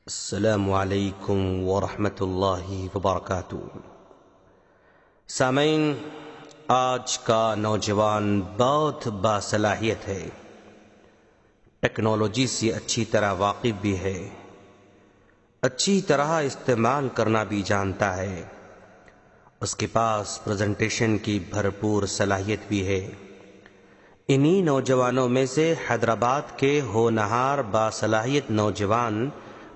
السلام علیکم ورحمۃ اللہ وبرکاتہ۔ سامعین، آج کا نوجوان بہت باصلاحیت ہے، ٹیکنالوجی سے اچھی طرح واقف بھی ہے، اچھی طرح استعمال کرنا بھی جانتا ہے، اس کے پاس پریزنٹیشن کی بھرپور صلاحیت بھی ہے۔ انہی نوجوانوں میں سے حیدرآباد کے ہونہار باصلاحیت نوجوان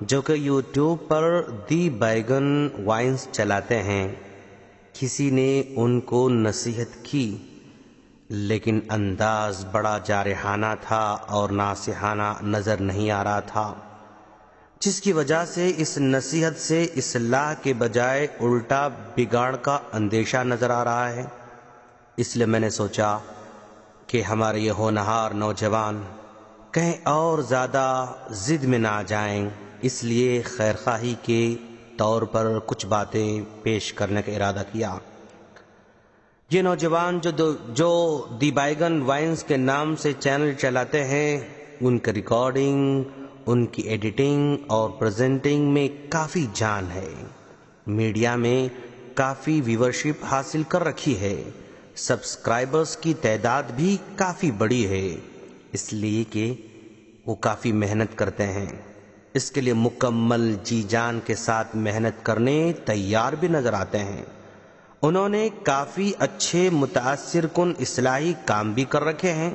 جو کہ یوٹیوب پر دی بیگن وائنز چلاتے ہیں، کسی نے ان کو نصیحت کی، لیکن انداز بڑا جارحانہ تھا اور ناصحانہ نظر نہیں آ رہا تھا، جس کی وجہ سے اس نصیحت سے اصلاح کے بجائے الٹا بگاڑ کا اندیشہ نظر آ رہا ہے۔ اس لیے میں نے سوچا کہ ہمارے یہ ہونہار نوجوان کہیں اور زیادہ ضد میں نہ آ جائیں، اس لیے خیرخواہی کے طور پر کچھ باتیں پیش کرنے کا ارادہ کیا۔ یہ نوجوان جو دی بیگن وائنز کے نام سے چینل چلاتے ہیں، ان کی ریکارڈنگ، ان کی ایڈیٹنگ اور پریزنٹنگ میں کافی جان ہے، میڈیا میں کافی ویورشپ حاصل کر رکھی ہے، سبسکرائبرز کی تعداد بھی کافی بڑی ہے، اس لیے کہ وہ کافی محنت کرتے ہیں، اس کے لیے مکمل جی جان کے ساتھ محنت کرنے تیار بھی نظر آتے ہیں۔ انہوں نے کافی اچھے متاثر کن اصلاحی کام بھی کر رکھے ہیں،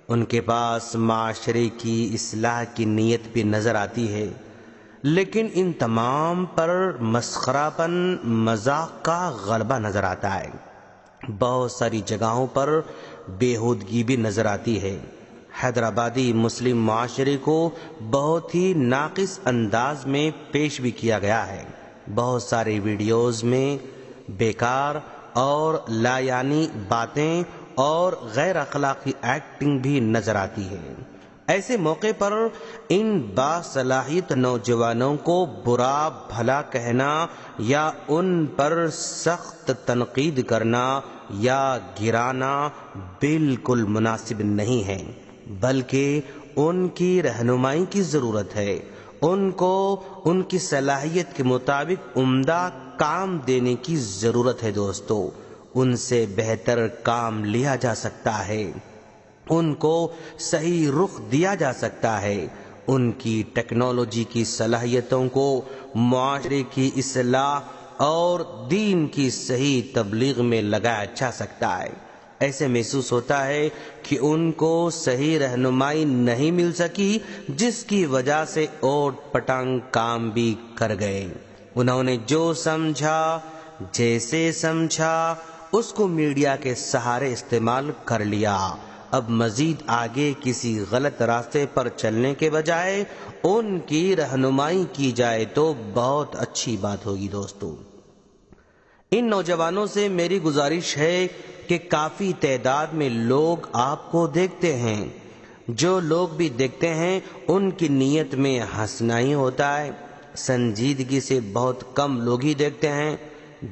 ان کے پاس معاشرے کی اصلاح کی نیت بھی نظر آتی ہے، لیکن ان تمام پر مسخرہ پن، مذاق کا غلبہ نظر آتا ہے، بہت ساری جگہوں پر بیہودگی بھی نظر آتی ہے۔ حیدرآبادی مسلم معاشرے کو بہت ہی ناقص انداز میں پیش بھی کیا گیا ہے، بہت سارے ویڈیوز میں بیکار اور لا یعنی باتیں اور غیر اخلاقی ایکٹنگ بھی نظر آتی ہے۔ ایسے موقع پر ان باصلاحیت نوجوانوں کو برا بھلا کہنا یا ان پر سخت تنقید کرنا یا گرانا بالکل مناسب نہیں ہے، بلکہ ان کی رہنمائی کی ضرورت ہے، ان کو ان کی صلاحیت کے مطابق عمدہ کام دینے کی ضرورت ہے۔ دوستو، ان سے بہتر کام لیا جا سکتا ہے، ان کو صحیح رخ دیا جا سکتا ہے، ان کی ٹیکنالوجی کی صلاحیتوں کو معاشرے کی اصلاح اور دین کی صحیح تبلیغ میں لگایا جا سکتا ہے۔ ایسے محسوس ہوتا ہے کہ ان کو صحیح رہنمائی نہیں مل سکی، جس کی وجہ سے اوٹ پٹانگ کام بھی کر گئے۔ انہوں نے جو سمجھا، جیسے سمجھا، اس کو میڈیا کے سہارے استعمال کر لیا۔ اب مزید آگے کسی غلط راستے پر چلنے کے بجائے ان کی رہنمائی کی جائے تو بہت اچھی بات ہوگی۔ دوستو، ان نوجوانوں سے میری گزارش ہے کہ کافی تعداد میں لوگ آپ کو دیکھتے ہیں، جو لوگ بھی دیکھتے ہیں ان کی نیت میں ہنسنا ہی ہوتا ہے، سنجیدگی سے بہت کم لوگ ہی دیکھتے ہیں۔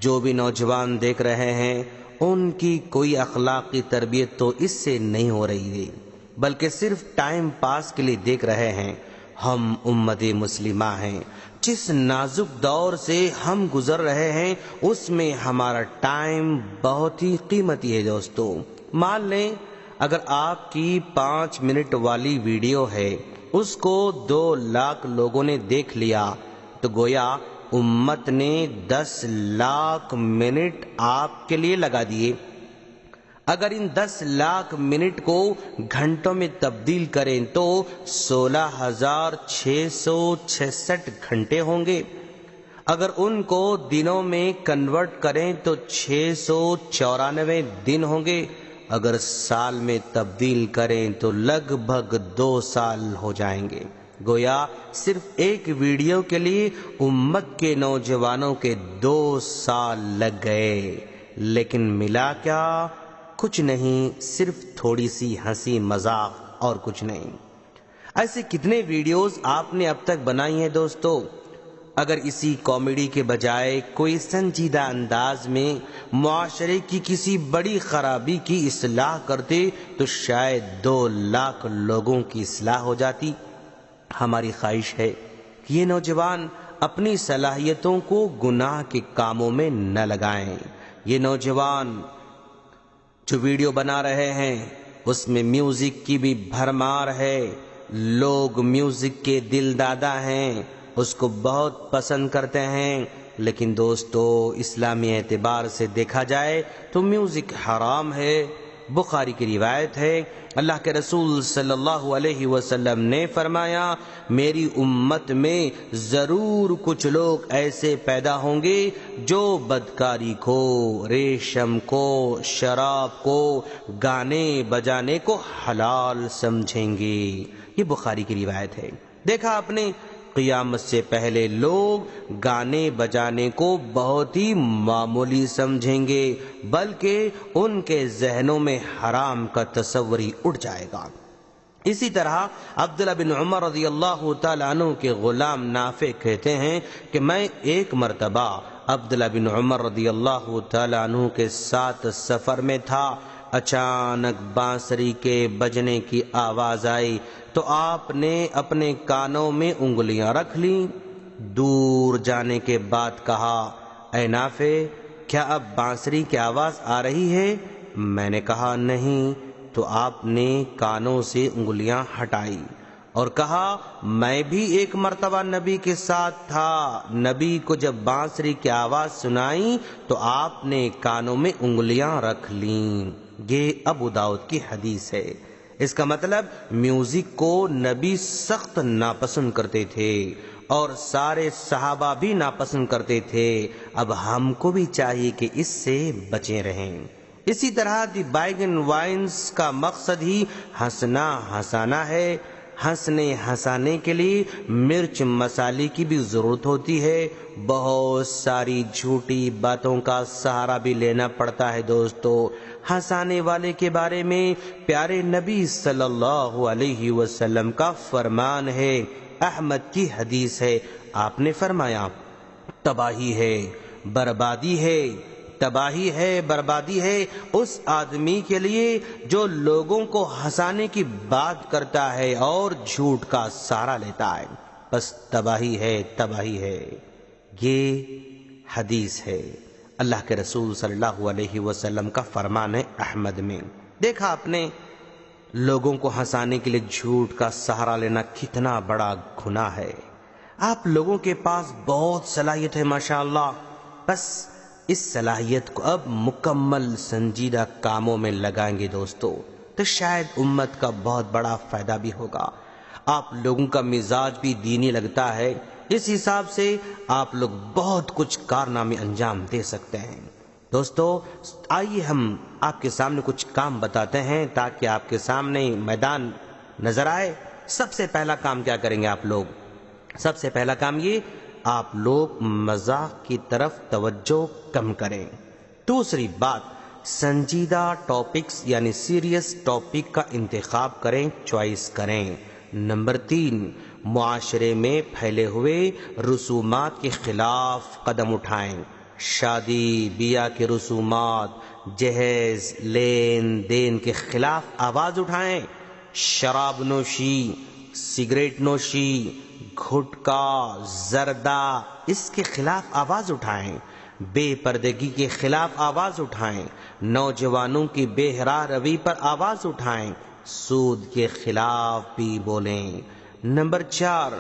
جو بھی نوجوان دیکھ رہے ہیں ان کی کوئی اخلاقی تربیت تو اس سے نہیں ہو رہی ہے، بلکہ صرف ٹائم پاس کے لیے دیکھ رہے ہیں۔ ہم امت مسلمہ ہیں، جس نازک دور سے ہم گزر رہے ہیں اس میں ہمارا ٹائم بہت ہی قیمتی ہے۔ دوستو، مان لیں اگر آپ کی 5 منٹ والی ویڈیو ہے، اس کو 2 لاکھ لوگوں نے دیکھ لیا تو گویا امت نے 10 لاکھ منٹ آپ کے لیے لگا دیے۔ اگر ان 10 لاکھ منٹ کو گھنٹوں میں تبدیل کریں تو 16,666 گھنٹے ہوں گے، اگر ان کو دنوں میں کنورٹ کریں تو 694 دن ہوں گے، اگر سال میں تبدیل کریں تو لگ بھگ 2 سال ہو جائیں گے۔ گویا صرف ایک ویڈیو کے لیے امت کے نوجوانوں کے 2 سال لگ گئے، لیکن ملا کیا؟ کچھ نہیں، صرف تھوڑی سی ہنسی مذاق اور کچھ نہیں۔ ایسے کتنے ویڈیوز آپ نے اب تک بنائی ہیں دوستو؟ اگر اسی کامیڈی کے بجائے کوئی سنجیدہ انداز میں معاشرے کی کسی بڑی خرابی کی اصلاح کرتے تو شاید 2 لاکھ لوگوں کی اصلاح ہو جاتی۔ ہماری خواہش ہے کہ یہ نوجوان اپنی صلاحیتوں کو گناہ کے کاموں میں نہ لگائیں۔ یہ نوجوان جو ویڈیو بنا رہے ہیں اس میں میوزک کی بھی بھرمار ہے، لوگ میوزک کے دل دادا ہیں، اس کو بہت پسند کرتے ہیں، لیکن دوستو اسلامی اعتبار سے دیکھا جائے تو میوزک حرام ہے۔ بخاری کی روایت ہے، اللہ کے رسول صلی اللہ علیہ وسلم نے فرمایا، میری امت میں ضرور کچھ لوگ ایسے پیدا ہوں گے جو بدکاری کو، ریشم کو، شراب کو، گانے بجانے کو حلال سمجھیں گے۔ یہ بخاری کی روایت ہے۔ دیکھا آپ نے، قیامت سے پہلے لوگ گانے بجانے کو بہت ہی معمولی سمجھیں گے، بلکہ ان کے ذہنوں میں حرام کا تصور ہی اٹھ جائے گا۔ اسی طرح عبداللہ بن عمر رضی اللہ تعالیٰ عنہ کے غلام نافع کہتے ہیں کہ میں ایک مرتبہ عبداللہ بن عمر رضی اللہ تعالیٰ عنہ کے ساتھ سفر میں تھا، اچانک بانسری کے بجنے کی آواز آئی تو آپ نے اپنے کانوں میں انگلیاں رکھ لیں، دور جانے کے بعد کہا، اے نافع، کیا اب بانسری کی آواز آ رہی ہے؟ میں نے کہا نہیں، تو آپ نے کانوں سے انگلیاں ہٹائی اور کہا، میں بھی ایک مرتبہ نبی کے ساتھ تھا، نبی کو جب بانسری کی آواز سنائی تو آپ نے کانوں میں انگلیاں رکھ لیں۔ یہ ابو داؤد کی حدیث ہے۔ اس کا مطلب میوزک کو نبی سخت ناپسند کرتے تھے اور سارے صحابہ بھی ناپسند کرتے تھے، اب ہم کو بھی چاہیے کہ اس سے بچے رہیں۔ اسی طرح دی بائگن وائنز کا مقصد ہی ہنسنا ہنسانا ہے۔ ہنسنے ہنسانے کے لیے مرچ مسالے کی بھی ضرورت ہوتی ہے، بہت ساری جھوٹی باتوں کا سہارا بھی لینا پڑتا ہے۔ دوستو ہنسانے والے کے بارے میں پیارے نبی صلی اللہ علیہ وسلم کا فرمان ہے، احمد کی حدیث ہے، آپ نے فرمایا، تباہی ہے، بربادی ہے، تباہی ہے، بربادی ہے اس آدمی کے لیے جو لوگوں کو ہنسانے کی بات کرتا ہے اور جھوٹ کا سہارا لیتا ہے، بس تباہی ہے، تباہی ہے۔ یہ حدیث ہے، اللہ کے رسول صلی اللہ علیہ وسلم کا فرمان ہے احمد میں۔ دیکھا آپ نے، لوگوں کو ہنسانے کے لیے جھوٹ کا سہارا لینا کتنا بڑا گناہ ہے۔ آپ لوگوں کے پاس بہت صلاحیت ہے ماشاءاللہ، بس اس صلاحیت کو اب مکمل سنجیدہ کاموں میں لگائیں گے دوستو، تو شاید امت کا بہت بڑا فائدہ بھی ہوگا۔ آپ لوگوں کا مزاج بھی دینی لگتا ہے، اس حساب سے آپ لوگ بہت کچھ کارنامے انجام دے سکتے ہیں۔ دوستو آئیے ہم آپ کے سامنے کچھ کام بتاتے ہیں تاکہ آپ کے سامنے میدان نظر آئے۔ سب سے پہلا کام کیا کریں گے آپ لوگ؟ سب سے پہلا کام یہ، آپ لوگ مزاح کی طرف توجہ کم کریں۔ دوسری بات، سنجیدہ ٹاپکس یعنی سیریس ٹاپک کا انتخاب کریں، چوائس کریں۔ نمبر 3، معاشرے میں پھیلے ہوئے رسومات کے خلاف قدم اٹھائیں۔ شادی بیاہ کے رسومات، جہیز لین دین کے خلاف آواز اٹھائیں۔ شراب نوشی، سگریٹ نوشی، گھٹکا، زردہ، اس کے خلاف آواز اٹھائیں۔ بے پردگی کے خلاف آواز اٹھائیں۔ نوجوانوں کی بے حیا روی پر آواز اٹھائیں۔ سود کے خلاف بھی بولیں۔ نمبر 4،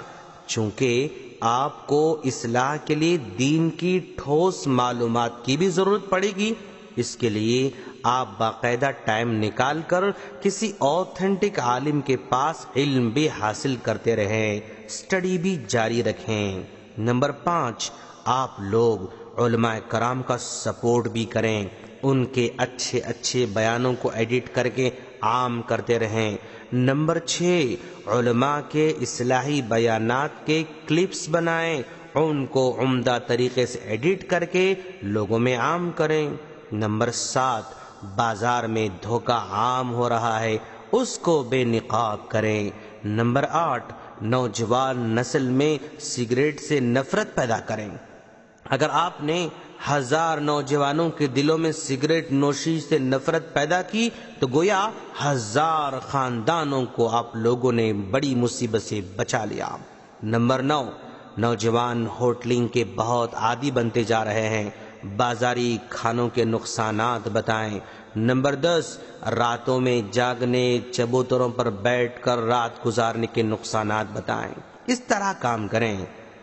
چونکہ آپ کو اصلاح کے لیے دین کی ٹھوس معلومات کی بھی ضرورت پڑے گی، اس کے لیے آپ باقاعدہ ٹائم نکال کر کسی اوتھینٹک عالم کے پاس علم بھی حاصل کرتے رہیں، اسٹڈی بھی جاری رکھیں۔ نمبر 5، آپ لوگ علماء کرام کا سپورٹ بھی کریں، ان کے اچھے اچھے بیانوں کو ایڈٹ کر کے عام کرتے رہیں۔ نمبر 6، علماء کے اصلاحی بیانات کے کلپس بنائیں، ان کو عمدہ طریقے سے ایڈٹ کر کے لوگوں میں عام کریں۔ نمبر 7، بازار میں دھوکہ عام ہو رہا ہے، اس کو بے نقاب کریں۔ نمبر 8، نوجوان نسل میں سگریٹ سے نفرت پیدا کریں۔ اگر آپ نے 1000 نوجوانوں کے دلوں میں سگریٹ نوشی سے نفرت پیدا کی تو گویا 1000 خاندانوں کو آپ لوگوں نے بڑی مصیبت سے بچا لیا۔ نمبر 9، نوجوان ہوٹلنگ کے بہت عادی بنتے جا رہے ہیں، بازاری کھانوں کے نقصانات بتائیں۔ نمبر 10، راتوں میں جاگنے، چبوتروں پر بیٹھ کر رات گزارنے کے نقصانات بتائیں۔ اس طرح کام کریں،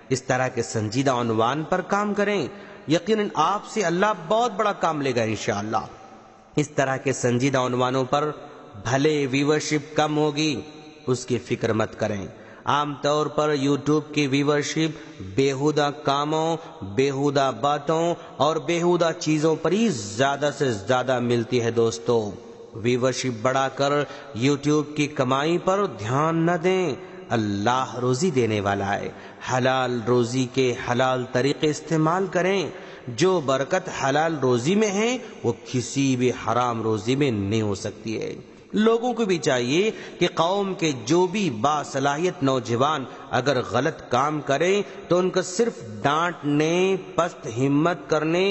اس طرح کے سنجیدہ عنوان پر کام کریں، یقیناً آپ سے اللہ بہت بڑا کام لے گا انشاءاللہ۔ اس طرح کے سنجیدہ عنوانوں پر بھلے ویورشپ کم ہوگی، اس کی فکر مت کریں۔ عام طور پر یوٹیوب کی ویورشپ بیہودہ کاموں، بیہودہ باتوں اور بیہودہ چیزوں پر ہی زیادہ سے زیادہ ملتی ہے دوستو۔ ویورشپ بڑھا کر یوٹیوب کی کمائی پر دھیان نہ دیں، اللہ روزی دینے والا ہے، حلال روزی کے حلال طریقے استعمال کریں۔ جو برکت حلال روزی میں ہے وہ کسی بھی حرام روزی میں نہیں ہو سکتی ہے۔ لوگوں کو بھی چاہیے کہ قوم کے جو بھی باصلاحیت نوجوان اگر غلط کام کریں تو ان کو صرف ڈانٹنے، پست ہمت کرنے،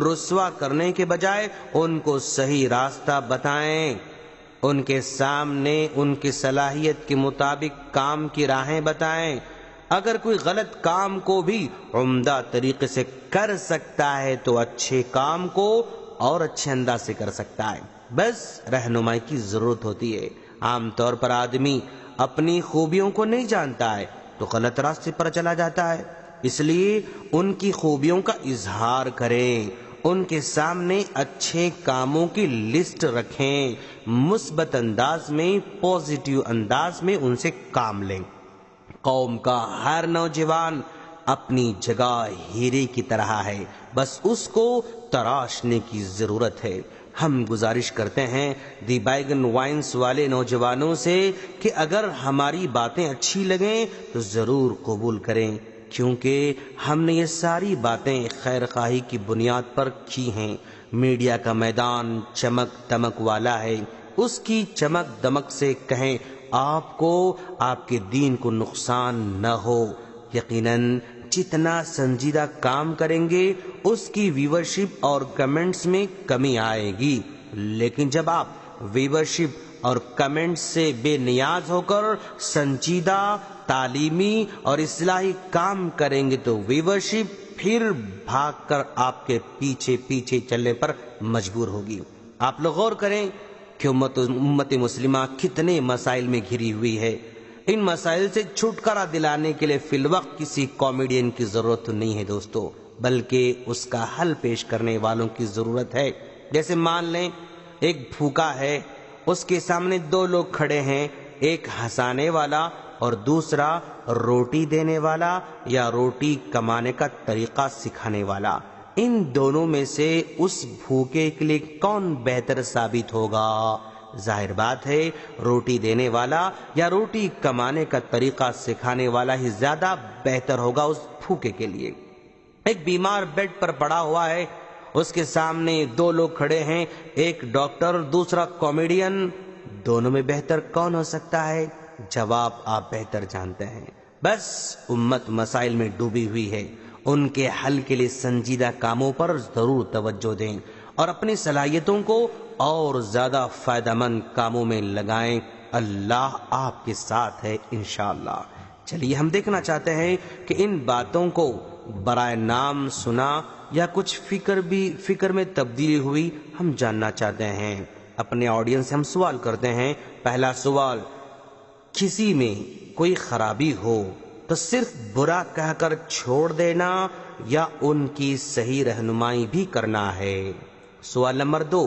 رسوا کرنے کے بجائے ان کو صحیح راستہ بتائیں، ان کے سامنے ان کی صلاحیت کے مطابق کام کی راہیں بتائیں۔ اگر کوئی غلط کام کو بھی عمدہ طریقے سے کر سکتا ہے تو اچھے کام کو اور اچھے انداز سے کر سکتا ہے، بس رہنمائی کی ضرورت ہوتی ہے۔ عام طور پر آدمی اپنی خوبیوں کو نہیں جانتا ہے تو غلط راستے پر چلا جاتا ہے، اس لیے ان کی خوبیوں کا اظہار کریں، ان کے سامنے اچھے کاموں کی لسٹ رکھیں، مثبت انداز میں، پازیٹیو انداز میں ان سے کام لیں۔ قوم کا ہر نوجوان اپنی جگہ ہیرے کی طرح ہے، بس اس کو تراشنے کی ضرورت ہے۔ ہم گزارش کرتے ہیں دی بیگن وائنس والے نوجوانوں سے کہ اگر ہماری باتیں اچھی لگیں تو ضرور قبول کریں، کیونکہ ہم نے یہ ساری باتیں خیر خواہی کی بنیاد پر کی ہیں۔ میڈیا کا میدان چمک دمک والا ہے، اس کی چمک دمک سے کہیں آپ کو آپ کے دین کو نقصان نہ ہو۔ یقیناً جتنا سنجیدہ کام کریں گے اس کی ویورشپ اور کمنٹس میں کمی آئے گی، لیکن جب آپ ویورشپ اور کمنٹس سے بے نیاز ہو کر سنجیدہ، تعلیمی اور اصلاحی کام کریں گے تو ویورشپ پھر بھاگ کر آپ کے پیچھے پیچھے چلنے پر مجبور ہوگی۔ آپ لوگ غور کریں کہ امت مسلمہ کتنے مسائل میں گھری ہوئی ہے۔ ان مسائل سے چھٹکارا دلانے کے لیے فی الوقت کسی کامیڈین کی ضرورت نہیں ہے دوستو، بلکہ اس کا حل پیش کرنے والوں کی ضرورت ہے۔ جیسے مان لیں ایک بھوکا ہے، اس کے سامنے دو لوگ کھڑے ہیں، ایک ہنسانے والا اور دوسرا روٹی دینے والا یا روٹی کمانے کا طریقہ سکھانے والا۔ ان دونوں میں سے اس بھوکے کے لیے کون بہتر ثابت ہوگا؟ ظاہر بات ہے روٹی دینے والا یا روٹی کمانے کا طریقہ سکھانے والا ہی زیادہ بہتر ہوگا اس بھوکے کے لیے۔ ایک بیمار بیڈ پر پڑا ہوا ہے، اس کے سامنے دو لوگ کھڑے ہیں، ایک ڈاکٹر دوسرا کامیڈین، دونوں میں بہتر کون ہو سکتا ہے؟ جواب آپ بہتر جانتے ہیں۔ بس امت مسائل میں ڈوبی ہوئی ہے، ان کے حل کے لیے سنجیدہ کاموں پر ضرور توجہ دیں اور اپنی صلاحیتوں کو اور زیادہ فائدہ مند کاموں میں لگائیں۔ اللہ آپ کے ساتھ ہے انشاءاللہ۔ چلیے ہم دیکھنا چاہتے ہیں کہ ان باتوں کو برائے نام سنا یا کچھ فکر میں تبدیلی ہوئی، ہم جاننا چاہتے ہیں۔ اپنے آڈینس سے ہم سوال کرتے ہیں۔ پہلا سوال، کسی میں کوئی خرابی ہو تو صرف برا کہہ کر چھوڑ دینا یا ان کی صحیح رہنمائی بھی کرنا ہے؟ سوال نمبر 2،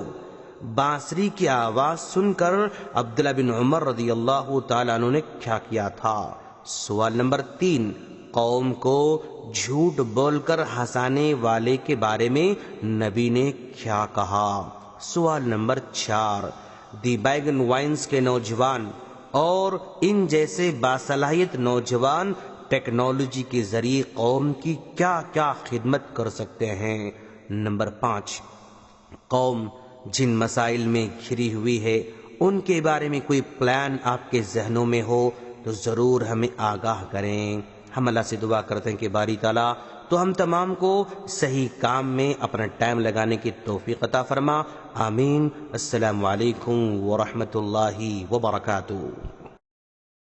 بانسری کی آواز سن کر عبداللہ بن عمر رضی اللہ تعالیٰ عنہ نے کیا کیا تھا؟ سوال نمبر 3، قوم کو جھوٹ بول کر ہنسانے والے کے بارے میں نبی نے کیا کہا؟ سوال نمبر 4، دی بیگن وائنس کے نوجوان اور ان جیسے باصلاحیت نوجوان ٹیکنالوجی کے ذریعے قوم کی کیا کیا خدمت کر سکتے ہیں؟ نمبر 5، قوم جن مسائل میں گھری ہوئی ہے ان کے بارے میں کوئی پلان آپ کے ذہنوں میں ہو تو ضرور ہمیں آگاہ کریں۔ ہم اللہ سے دعا کرتے ہیں کہ باری تعالیٰ تو ہم تمام کو صحیح کام میں اپنا ٹائم لگانے کی توفیق عطا فرما، آمین۔ السلام علیکم ورحمۃ اللہ وبرکاتہ۔